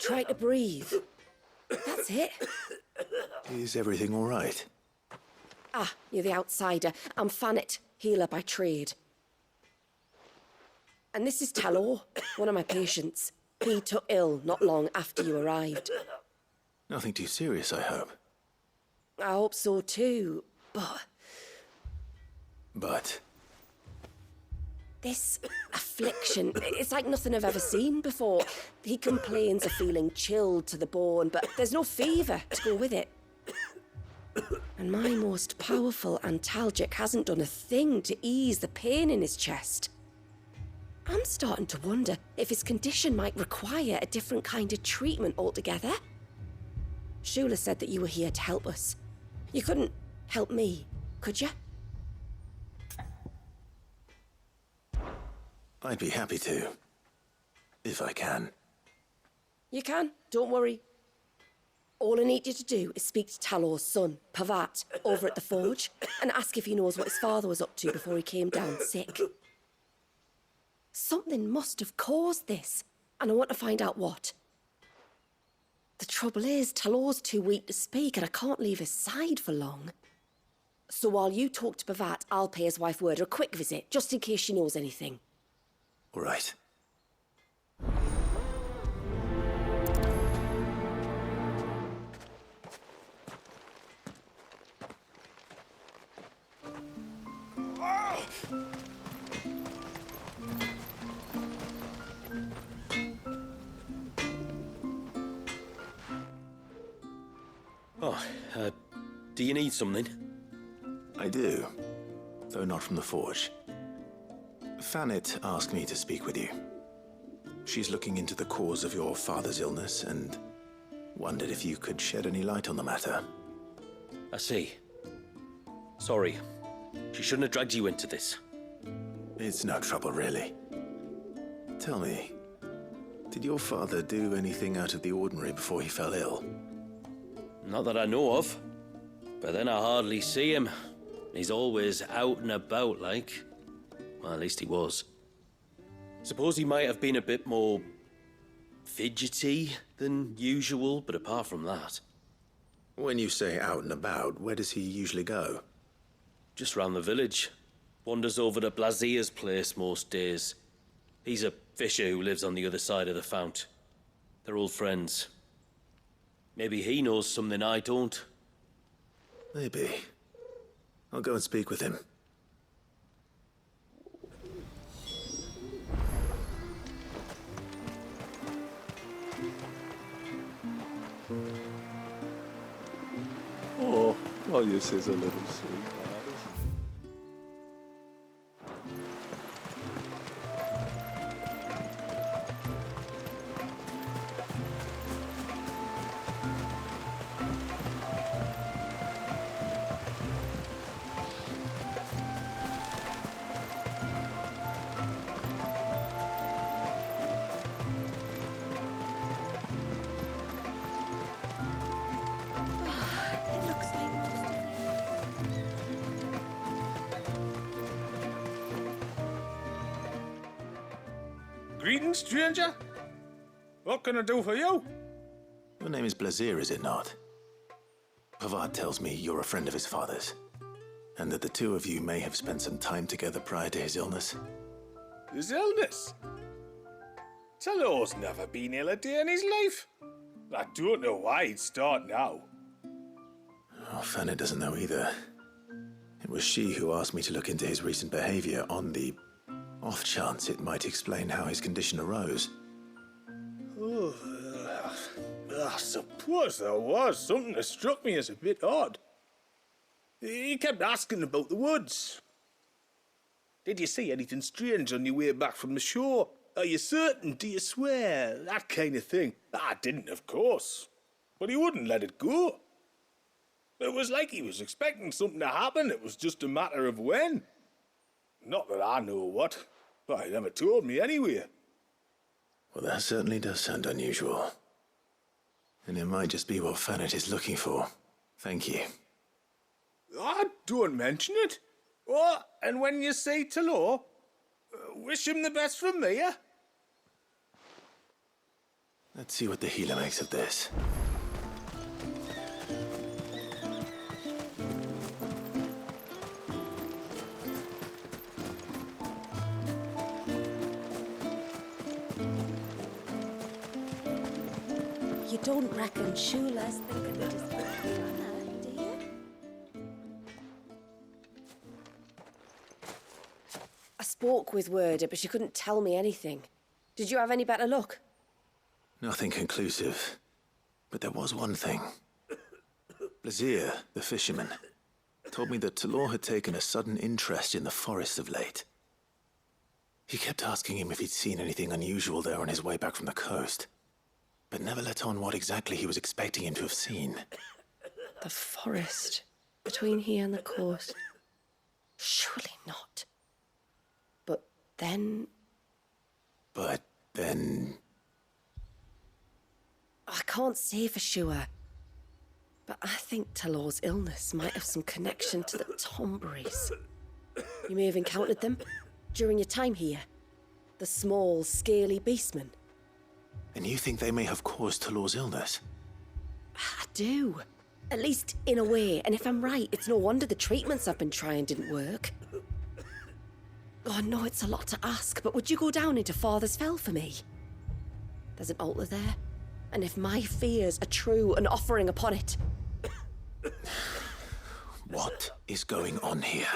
Try to breathe. That's it. Is everything all right? Ah, you're the outsider. I'm Fannet, healer by trade. And this is Talor, one of my patients. He took ill not long after you arrived. Nothing too serious, I hope. I hope so too, but... But? This affliction, it's like nothing I've ever seen before. He complains of feeling chilled to the bone, but there's no fever to go with it. And my most powerful antalgic hasn't done a thing to ease the pain in his chest. I'm starting to wonder if his condition might require a different kind of treatment altogether. Shula said that you were here to help us. You couldn't help me, could you? I'd be happy to. If I can. You can, don't worry. All I need you to do is speak to Talor's son, Pavat, over at the forge, and ask if he knows what his father was up to before he came down sick. Something must have caused this, and I want to find out what. The trouble is, Talor's too weak to speak, and I can't leave his side for long. So while you talk to Pavat, I'll pay his wife word a quick visit, just in case she knows anything. All right. Do you need something? I do, though not from the forge. Fannet asked me to speak with you. She's looking into the cause of your father's illness and wondered if you could shed any light on the matter. I see. Sorry. She shouldn't have dragged you into this. It's no trouble, really. Tell me, did your father do anything out of the ordinary before he fell ill? Not that I know of. But then I hardly see him. He's always out and about, like. Well, at least he was. Suppose he might have been a bit more fidgety than usual, but apart from that... When you say out and about, where does he usually go? Just round the village. Wanders over to Blazier's place most days. He's a fisher who lives on the other side of the fount. They're old friends. Maybe he knows something I don't. Maybe. I'll go and speak with him. Oh, this is a little sweet. Greetings, stranger. What can I do for you? Your name is Blazier, is it not? Pavat tells me you're a friend of his father's, and that the two of you may have spent some time together prior to his illness. His illness? Talor's never been ill a day in his life. I don't know why he'd start now. Oh, Fanny doesn't know either. It was she who asked me to look into his recent behavior on the off chance it might explain how his condition arose. Oh, I suppose there was something that struck me as a bit odd. He kept asking about the woods. Did you see anything strange on your way back from the shore? Are you certain? Do you swear? That kind of thing. I didn't, of course. But he wouldn't let it go. It was like he was expecting something to happen. It was just a matter of when. Not that I know what. But he never told me anyway. Well, that certainly does sound unusual. And it might just be what Fannet is looking for. Thank you. Don't mention it. Oh, and when you say Talor, wish him the best from me, eh? Let's see what the healer makes of this. You don't reckon Shula's thinking it is Anna, do you? I spoke with Werder, but she couldn't tell me anything. Did you have any better luck? Nothing conclusive. But there was one thing. Blazir, the fisherman, told me that Talor had taken a sudden interest in the forest of late. He kept asking him if he'd seen anything unusual there on his way back from the coast, but never let on what exactly he was expecting him to have seen. The forest between here and the coast. Surely not. But then... I can't say for sure. But I think Talor's illness might have some connection to the Tomberries. You may have encountered them during your time here. The small, scaly beastmen. And you think they may have caused Talor's illness? I do. At least in a way. And if I'm right, it's no wonder the treatments I've been trying didn't work. Oh, I know it's a lot to ask, but would you go down into Father's Fell for me? There's an altar there. And if my fears are true, an offering upon it. What is going on here?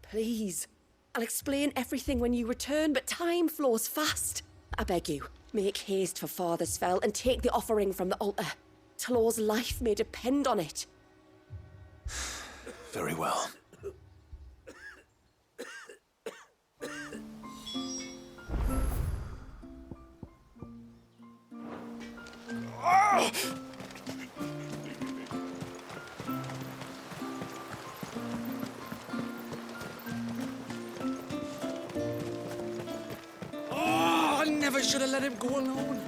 Please. I'll explain everything when you return, but time flows fast. I beg you, make haste for Father's Fell and take the offering from the altar. Talor's life may depend on it. Very well. I never should have let him go alone.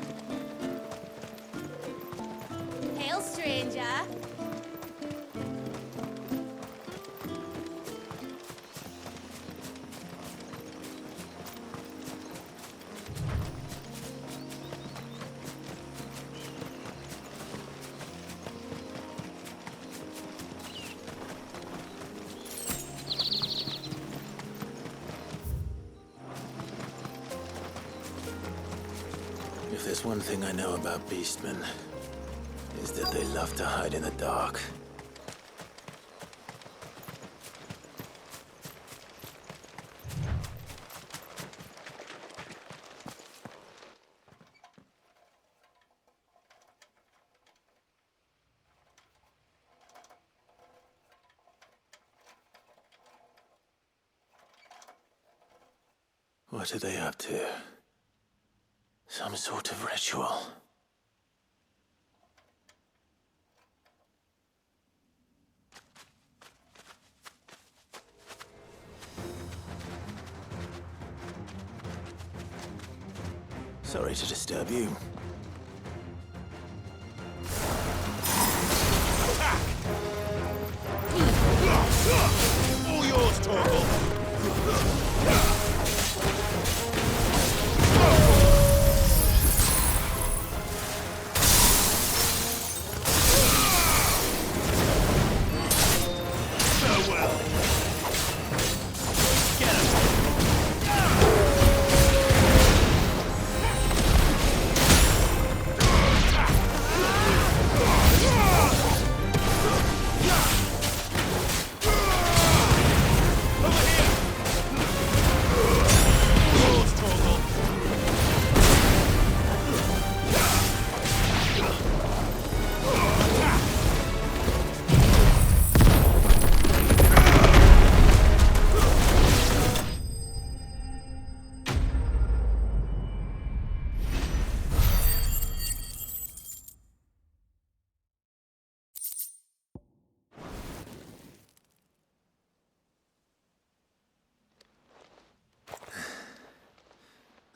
Hail, stranger. If there's one thing I know about beastmen, is that they love to hide in the dark. What are they up to? Some sort of ritual. Sorry to disturb you. All yours, Torgal.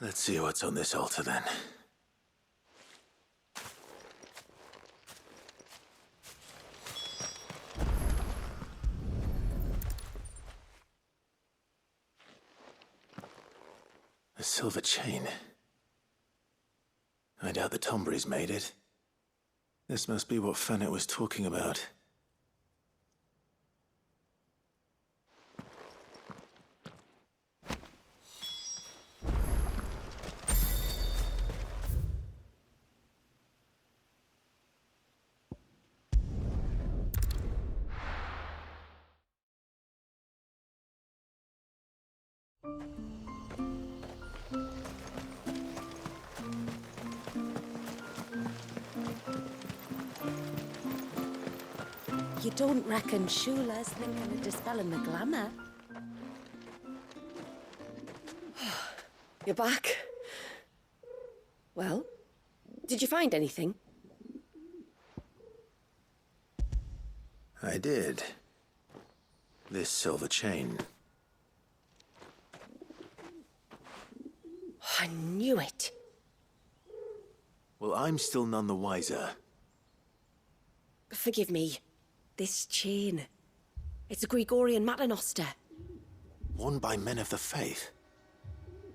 Let's see what's on this altar then. A silver chain. I doubt the Tomberries made it. This must be what Fennec was talking about. You don't reckon Shula's thinking of dispelling the glamour? You're back. Well, did you find anything? I did. This silver chain. I knew it. Well, I'm still none the wiser. Forgive me. This chain. It's a Gregorian Maternoster. Worn by men of the faith.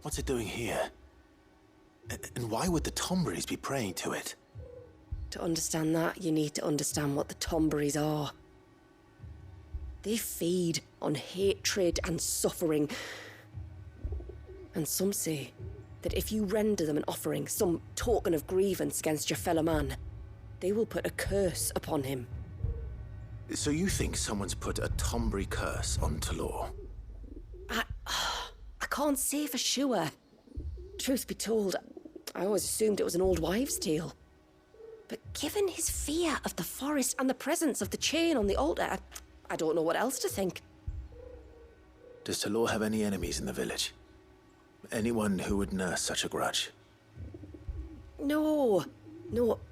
What's it doing here? And why would the Tomberries be praying to it? To understand that, you need to understand what the Tomberries are. They feed on hatred and suffering. And some say that if you render them an offering, some token of grievance against your fellow man, they will put a curse upon him. So you think someone's put a Tomberry curse on Talor? I can't say for sure. Truth be told, I always assumed it was an old wives' tale. But given his fear of the forest and the presence of the chain on the altar, I don't know what else to think. Does Talor have any enemies in the village? Anyone who would nurse such a grudge? No,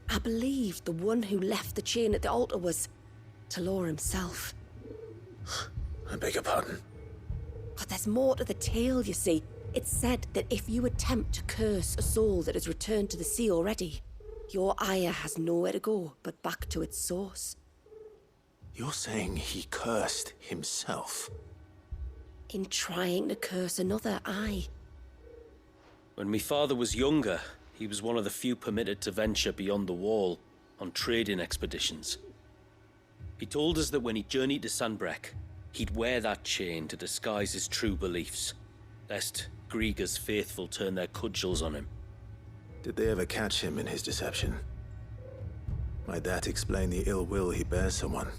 I believe the one who left the chain at the altar was Talor himself. I beg your pardon. But there's more to the tale, you see. It's said that if you attempt to curse a soul that has returned to the sea already, your ire has nowhere to go but back to its source. You're saying he cursed himself? In trying to curse another, aye. When my father was younger, he was one of the few permitted to venture beyond the wall on trading expeditions. He told us that when he journeyed to Sanbreque, he'd wear that chain to disguise his true beliefs, lest Griega's faithful turn their cudgels on him. Did they ever catch him in his deception? Might that explain the ill will he bears someone?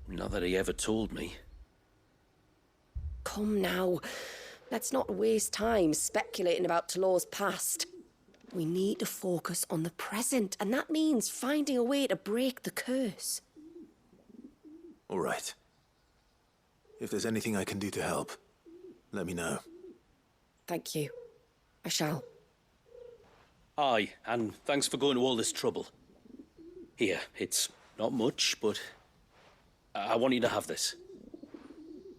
Not that he ever told me. Come now, let's not waste time speculating about Talor's past. We need to focus on the present, and that means finding a way to break the curse. All right. If there's anything I can do to help, let me know. Thank you. I shall. Aye, and thanks for going to all this trouble. Here, it's not much, but I want you to have this.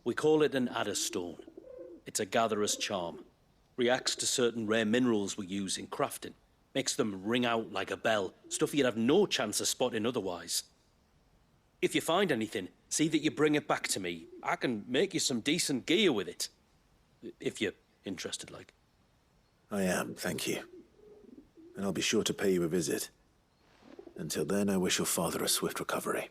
We call it an adder stone. It's a gatherer's charm. Reacts to certain rare minerals we use in crafting. Makes them ring out like a bell, stuff you'd have no chance of spotting otherwise. If you find anything, see that you bring it back to me. I can make you some decent gear with it. If you're interested, like. I am, thank you. And I'll be sure to pay you a visit. Until then, I wish your father a swift recovery.